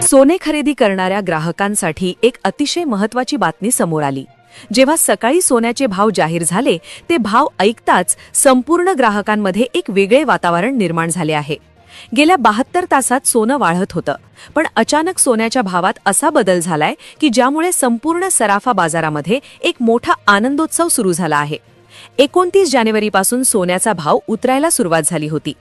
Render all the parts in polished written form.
सोने खरेदी करणाऱ्या ग्राहकांसाठी एक अतिशय महत्त्वाची बातमी समोर आली। जेव्हा सकाळी सोन्याचे भाव जाहीर झाले, ते भाव ऐकताच संपूर्ण ग्राहकांमध्ये एक वेगळे वातावरण निर्माण झाले आहे। गेल्या 72 तासात सोनं वाढत होतं, पण अचानक सोन्याच्या भावात असा बदल झालाय की ज्यामुळे संपूर्ण सराफा बाजारामध्ये एक मोठा आनंदोत्सव सुरू झाला आहे। 29 जानेवारीपासून सोन्याचा भाव उतरायला सुरुवात झाली होती।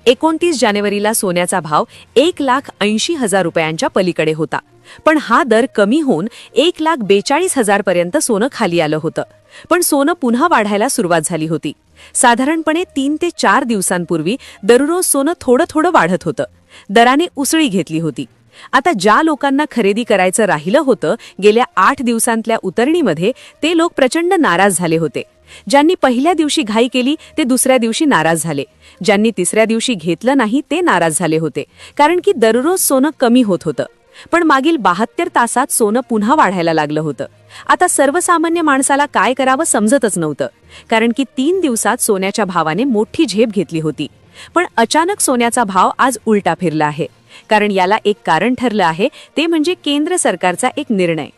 29 जानेवारीला सोन्याचा भाव 1,80,000 रुपयांच्या पलीकडे होता, पण हा दर कमी होऊन 1,42,000 पर्यंत सोनं खाली आलं होतं। पण सोनं पुन्हा वाढायला सुरुवात झाली होती। साधारणपणे 3 ते 4 दिवसांपूर्वी दररोज सोनं थोडं वाढत होतं, दराने उसळी घेतली होती। आता ज्या लोकांना खरेदी करायचं राहिलं होतं, गेल्या 8 दिवसांतल्या उतरणीमध्ये ते लोक प्रचंड नाराज झाले होते। ज्यांनी पहिल्या दिवशी घाई केली ते दुसऱ्या दिवशी नाराज झाले, ज्यांनी तिसऱ्या दिवशी घेतलं नाही ते नाराज झाले होते, कारण की दररोज सोनं कमी होत होतं। पण मागील 72 तासात सोनं पुन्हा वाढायला लागलं होतं। आता सर्वसामान्य माणसाला काय करावं समजतच नव्हतं, कारण की 3 दिवसात सोन्याच्या भावाने मोठी झेप घेतली होती। पण अचानक सोन्याचा भाव आज उलटा फिरला आहे, कारण याला एक कारण ठरलं आहे, ते म्हणजे केंद्र सरकारचा एक निर्णय।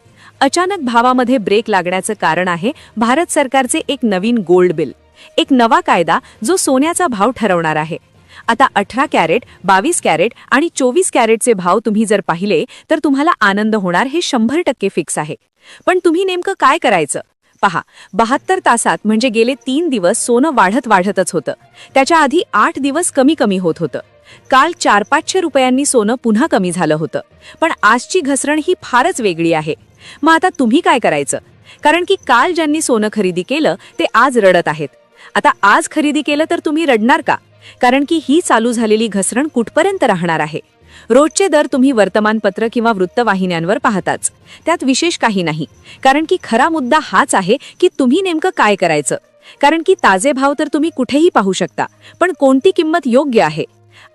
अचानक भावामध्ये ब्रेक लागण्याचं कारण आहे भारत सरकारचे एक नवीन गोल्ड बिल, एक नवा कायदा जो सोन्याचा भाव ठरवणार आहे। आता 18 कॅरेट, 22 कॅरेट आणि 24 कॅरेटचे भाव तुम्ही जर पाहिले तर तुम्हाला आनंद होणार, हे 100% फिक्स आहे। पण तुम्ही नेमकं काय करायचं? पहा, 72 तासात म्हणजे गेले 3 दिवस सोनं वाढतच होतं। त्याच्या आधी 8 दिवस कमी होत होतं। काल 400-500 रुपयांनी सोनं पुन्हा कमी झालं होतं, पण आजची घसरण ही फारच वेगळी आहे। मग आता तुम्ही काय करायचं? कारण की काल ज्यांनी सोनं खरेदी केलं ते आज रडत आहेत। आता आज खरेदी केलं तर तुम्ही रडणार का? कारण की ही चालू झालेली घसरण कुठपर्यंत राहणार आहे? रोजचे दर तुम्ही वर्तमानपत्र किंवा वृत्तवाहिन्यांवर पाहताच, त्यात विशेष काही नाही। कारण की खरा मुद्दा हाच आहे की तुम्ही नेमकं काय करायचं। कारण की ताजे भाव तर तुम्ही कुठेही पाहू शकता, पण कोणती किंमत योग्य आहे?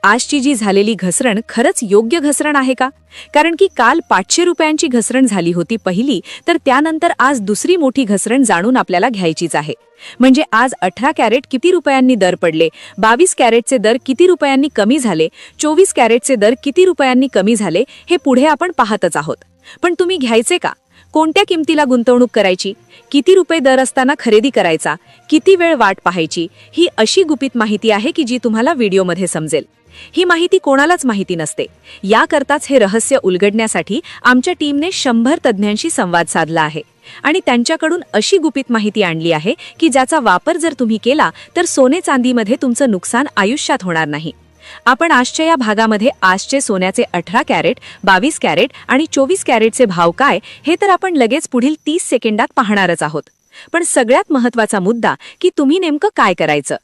आजची जी झालेली घसरण खरंच योग्य घसरण आहे का? कारण की काल 500 रुपयांची घसरण झाली होती पहिली, तर त्यानंतर आज दुसरी मोठी घसरण जाणून आपल्याला घ्यायचीच आहे। म्हणजे आज 18 कॅरेट किती रुपयांनी दर पडले, 22 कॅरेटचे दर किती रुपयांनी कमी झाले, 24 कॅरेटचे दर किती रुपयांनी कमी झाले, हे पुढे आपण पाहतच आहोत। पण तुम्ही घ्यायचे का? कोणत्या किमतीला गुंतवणूक करायची? किती रुपये दर असताना खरेदी करायचा? किती वेळ वाट पाहायची? ही अशी गुपित माहिती आहे की जी तुम्हाला व्हिडिओमध्ये समजेल। ही माहिती कोणालाच माहिती नसते। याकरताच हे रहस्य उलगडण्यासाठी आमच्या टीमने 100 तज्ञांशी संवाद साधला आहे आणि त्यांच्याकडून अशी गुपित माहिती आणली आहे की ज्याचा वापर जर तुम्ही केला तर सोने चांदीमध्ये तुमचं नुकसान आयुष्यात होणार नाही। आपण आजच्या या भागामध्ये आजचे सोन्याचे 18 कॅरेट, 22 कॅरेट आणि 24 कॅरेटचे भाव काय हे तर आपण लगेच पुढील 30 सेकंदात पाहणारच आहोत। पण सगळ्यात महत्त्वाचा मुद्दा की तुम्ही नेमकं काय करायचं।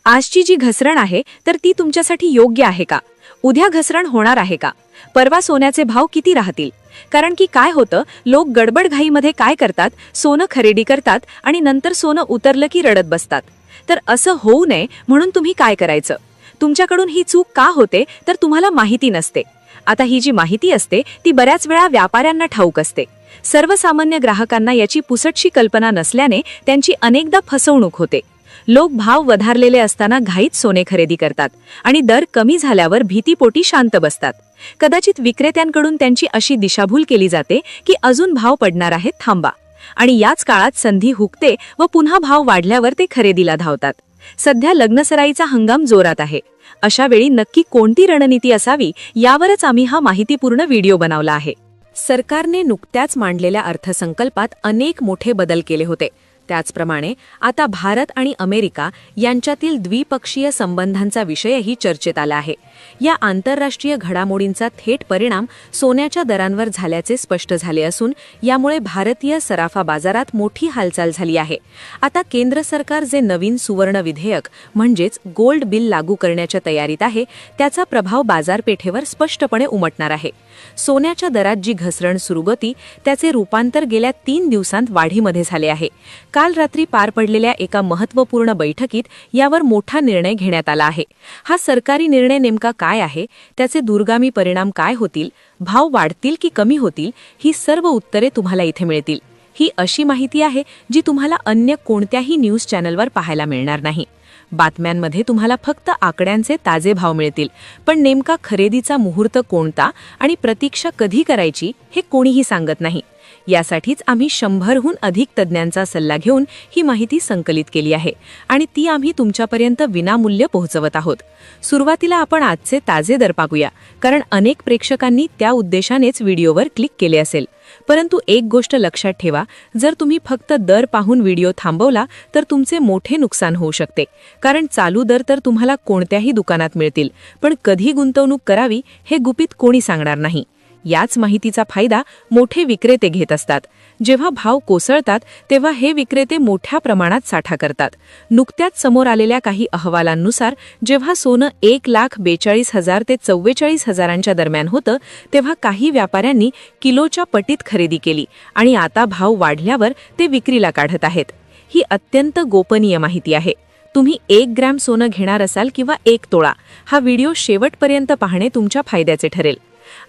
आजची जी घसरण आहे तर ती तुमच्यासाठी योग्य आहे का? उद्या घसरण होणार आहे का? परवा सोन्याचे भाव किती राहतील? कारण की काय होतं, लोक गडबडघाईमध्ये काय करतात, सोनं खरेदी करतात आणि नंतर सोनं उतरलं की रडत बसतात। तर असं होऊ नये म्हणून तुम्ही काय करायचं? तुमच्याकडून ही चूक का होते तर तुम्हाला माहिती नसते। आता ही जी माहिती असते ती बऱ्याच वेळा व्यापाऱ्यांना ठाऊक असते। सर्वसामान्य ग्राहकांना याची पुसटशी कल्पना नसल्याने त्यांची अनेकदा फसवणूक होते। लोक भाव वधारलेले असताना घाईत सोने खरेदी करतात आणि दर कमी झाल्यावर भीतीपोटी शांत बसतात। कदाचित विक्रेत्यांकडून त्यांची अशी दिशाभूल केली जाते की अजून भाव पडणार आहेत, थांबा। आणि याच काळात संधी हुकते व पुन्हा भाव वाढल्यावर ते खरेदीला धावतात। सध्या लग्नसराईचा हंगाम जोरात आहे। अशा वेळी नक्की कोणती रणनीती असावी यावरच आम्ही हा माहितीपूर्ण व्हिडिओ बनवला आहे। सरकारने नुकत्याच मांडलेल्या अर्थसंकल्पात अनेक मोठे बदल केले होते। त्याचप्रमाणे आता भारत आणि अमेरिका यांच्यातील द्विपक्षीय संबंधांचा विषयही चर्चेत आला आहे। या आंतरराष्ट्रीय घडामोडींचा थेट परिणाम सोन्याच्या दरांवर झाल्याचे स्पष्ट झाले असून यामुळे भारतीय सराफा बाजारात मोठी हालचाल झाली आहे। आता केंद्र सरकार जे नवीन सुवर्ण विधेयक म्हणजेच गोल्ड बिल लागू करण्याच्या तयारीत आहे, त्याचा प्रभाव बाजारपेठेवर स्पष्टपणे उमटणार आहे। सोन्याच्या दरात जी घसरण सुरू होती त्याचे रूपांतर गेल्या 3 दिवसांत वाढीमध्ये झाले आहे। काल रात्री पार पडलेल्या एका महत्त्वपूर्ण बैठकीत यावर मोठा निर्णय घेण्यात आला आहे। हा सरकारी निर्णय नेमका काय आहे, त्याचे दूरगामी परिणाम काय होतील, भाव वाढतील की कमी होतील, ही सर्व उत्तरे तुम्हाला इथे मिळतील। ही अशी माहिती आहे जी तुम्हाला अन्य कोणत्याही न्यूज चॅनलवर पाहायला मिळणार नाही। बातम्यांमध्ये तुम्हाला फक्त आकड्यांचे ताजे भाव मिळतील, पण नेमका खरेदीचा मुहूर्त कोणता आणि प्रतीक्षा कधी करायची हे कोणीही सांगत नाही. यासाठीच आम्ही 100हून अधिक तज्ज्ञांचा सल्ला घेऊन ही माहिती संकलित केली आहे आणि ती आम्ही तुमच्यापर्यंत विनामूल्य पोहोचवत आहोत. सुरुवातीला आपण आजचे ताजे दर पाहूया, कारण अनेक प्रेक्षकांनी त्या उद्देशानेच व्हिडिओवर क्लिक केले असेल. परंतु एक गोष्ट लक्षात ठेवा, जर तुम्ही फक्त दर पाहून व्हिडिओ थांबवला तर तुमचे मोठे नुकसान होऊ शकते. कारण चालू दर तर तुम्हाला कोणत्याही दुकानात मिळतील, पण कधी गुंतवणूक करावी हे गुपित कोणी सांगणार नाही. याच माहितीचा फायदा मोठे विक्रेते घेत असतात. जेव्हा भाव कोसळतात तेव्हा हे विक्रेते मोठ्या प्रमाणात साठा करतात. नुकत्याच समोर आलेल्या काही अहवालांनुसार जेव्हा सोनं 1,42,000 ते 44,000 दरम्यान होतं, तेव्हा काही व्यापाऱ्यांनी किलोच्या पटीत खरेदी केली आणि आता भाव वाढल्यावर ते विक्रीला काढत आहेत. ही अत्यंत गोपनीय माहिती आहे. तुम्ही 1 ग्रॅम सोनं घेणार असाल किंवा 1 तोळा, हा व्हिडिओ शेवटपर्यंत पाहणे तुमच्या फायद्याचे ठरेल.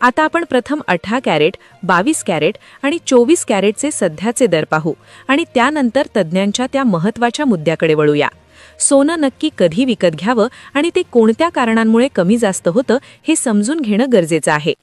आता आपण प्रथम 18 कॅरेट, 22 कॅरेट आणि 24 कॅरेटचे सध्याचे दर पाहू आणि त्यानंतर तज्ज्ञांच्या त्या महत्त्वाच्या मुद्द्याकडे वळूया. सोनं नक्की कधी विकत घ्यावं आणि ते कोणत्या कारणांमुळे कमी जास्त होतं हे समजून घेणं गरजेचं आहे.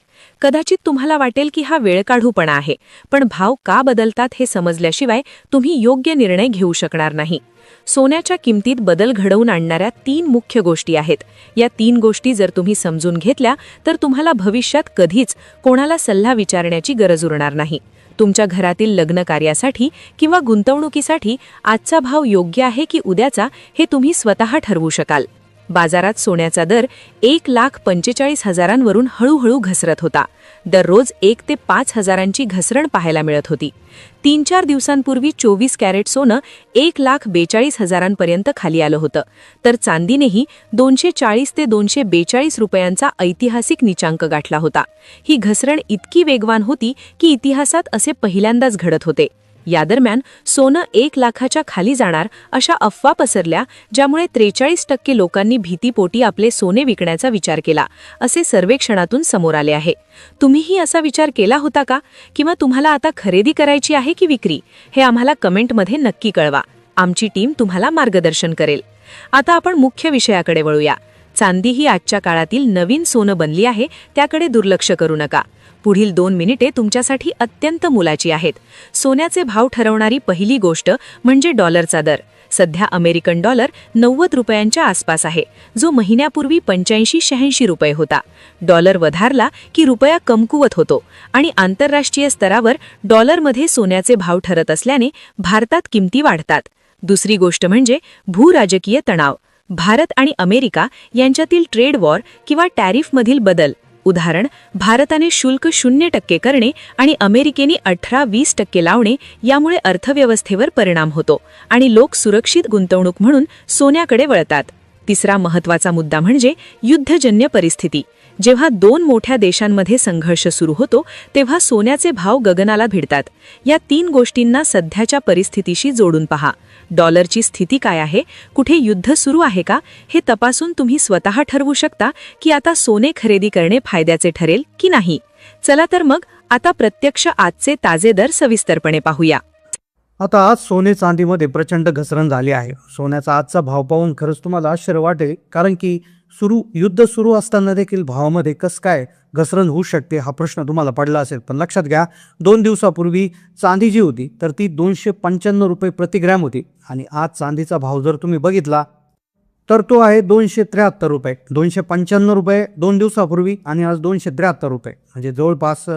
कदाचित तुम्हाला वाटेल की हा वेळकाढूपणा आहे, पण भाव का बदलतात हे समजल्याशिवाय तुम्ही योग्य निर्णय घेऊ शकणार नाही. सोन्याच्या किमतीत बदल घडवून आणणाऱ्या 3 मुख्य गोष्टी आहेत. या 3 गोष्टी जर तुम्ही समजून घेतल्या तर तुम्हाला भविष्यात कधीच कोणाला सल्ला विचारण्याची गरज उरणार नाही. तुमच्या घरातील लग्न कार्यासाठी किंवा गुंतवणुकीसाठी आजचा भाव योग्य आहे की उद्याचा हे तुम्ही स्वतः ठरवू शकाल. बाजारात सोन्याचा दर 1,45,000वरून हळूहळू घसरत होता. दररोज 1 ते 5,000ची घसरण पाहायला मिळत होती. 3-4 दिवसांपूर्वी 24 कॅरेट सोनं 1,42,000पर्यंत खाली आलं होतं, तर चांदीनेही 240 ते 242 रुपयांचा ऐतिहासिक नीचांक गाठला होता. ही घसरण इतकी वेगवान होती की इतिहासात असे पहिल्यांदाच घडत होते. या दरम्यान सोनं 1 लाखाच्या खाली जाणार अशा अफवा पसरल्या, ज्यामुळे 43% लोकांनी भीतीपोटी आपले सोने विकण्याचा विचार केला, असे सर्वेक्षणातून समोर आले आहे. तुम्हीही असा विचार केला होता का? किंवा तुम्हाला आता खरेदी करायची आहे की विक्री? हे आम्हाला कमेंटमध्ये नक्की कळवा. आमची टीम तुम्हाला मार्गदर्शन करेल. आता आपण मुख्य विषयाकडे वळूया. चांदी ही आजच्या काळातील नवीन सोनं बनली आहे, त्याकडे दुर्लक्ष करू नका. पुढील 2 मिनिटे तुमच्यासाठी अत्यंत मोलाची आहेत. सोन्याचे भाव ठरवणारी पहिली गोष्ट म्हणजे डॉलरचा दर. सध्या अमेरिकन डॉलर 90 रुपयांच्या आसपास आहे, जो महिन्यापूर्वी 85-86 रुपये होता. डॉलर वधारला की रुपया कमकुवत होतो आणि आंतरराष्ट्रीय स्तरावर डॉलरमध्ये सोन्याचे भाव ठरत असल्याने भारतात किमती वाढतात. दुसरी गोष्ट म्हणजे भूराजकीय तणाव. भारत आणि अमेरिका यांच्यातील ट्रेड वॉर किंवा टॅरिफमधील बदल. उदाहरण, भारताने शुल्क 0% करणे आणि अमेरिकेने 18-20% लावणे, यामुळे अर्थव्यवस्थेवर परिणाम होतो आणि लोक सुरक्षित गुंतवणूक म्हणून सोन्याकडे वळतात. तिसरा महत्त्वाचा मुद्दा म्हणजे युद्धजन्य परिस्थिती. जेव्हा 2 मोठ्या देशांमध्ये संघर्ष सुरू होतो तेव्हा सोन्याचे भाव गगनाला भिडतात. या 3 गोष्टींना सध्याच्या परिस्थितीशी जोडून पहा. डॉलरची स्थिती काय आहे, कुठे युद्ध सुरू आहे का, हे तपासून तुम्ही स्वतः ठरवू शकता की आता सोने खरेदी करणे फायद्याचे ठरेल की नाही. चला तर मग आता प्रत्यक्ष आजचे ताजे दर सविस्तरपणे पाहूया. आता आज सोने चांदीमध्ये प्रचंड घसरण झाली आहे. सोन्याचा आजचा भाव पाहून खरंच तुम्हाला आश्चर्य वाटेल, कारण की युद्ध सुरू असताना देखील भावामध्ये कसं काय घसरण होऊ शकते हा प्रश्न तुम्हाला पडला असेल. पण लक्षात घ्या, 2 दिवसापूर्वी चांदी जी होती तर ती 295 रुपये प्रति ग्रॅम होती आणि आज चांदीचा भाव जर तुम्ही बघितला तर तो आहे 273 रुपये. 295 रुपये 2 दिवसापूर्वी आणि आज 273 रुपये, म्हणजे जवळपास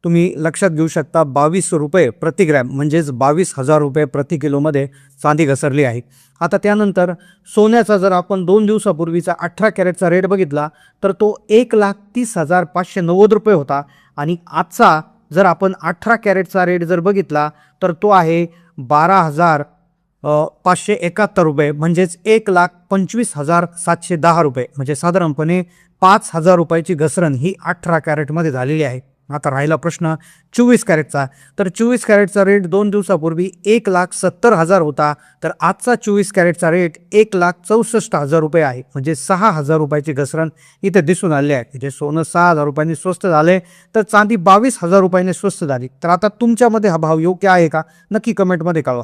तुम्ही लक्षात घेऊ शकता 22 रुपये प्रति ग्रॅम, म्हणजेच 22,000 रुपये प्रति किलोमध्ये चांदी घसरली आहे. आता त्यानंतर सोन्याचा जर आपण 2 दिवसापूर्वीचा 18 कॅरेटचा रेट बघितला तर तो 1,30,590 रुपये होता आणि आजचा जर आपण 18 कॅरेटचा रेट जर बघितला तर तो आहे 12,571 रुपये, म्हणजेच 1,25,710 रुपये, म्हणजे साधारणपणे 5,000 रुपयाची घसरण ही 18 कॅरेटमध्ये झालेली आहे. आता राहिला प्रश्न 24 कॅरेटचा. तर 24 कॅरेटचा रेट 2 दिवसापूर्वी 1,70,000 होता, तर आजचा 24 कॅरेटचा रेट 1,64,000 रुपये आहे, म्हणजे 6,000 रुपयाची घसरण इथे दिसून आली आहे. म्हणजे सोनं 6,000 रुपयांनी स्वस्त झाले तर चांदी 22,000 रुपयांनी स्वस्त झाली. तर आता तुमच्यामध्ये हा भाव योग्य आहे का, नक्की कमेंटमध्ये कळवा.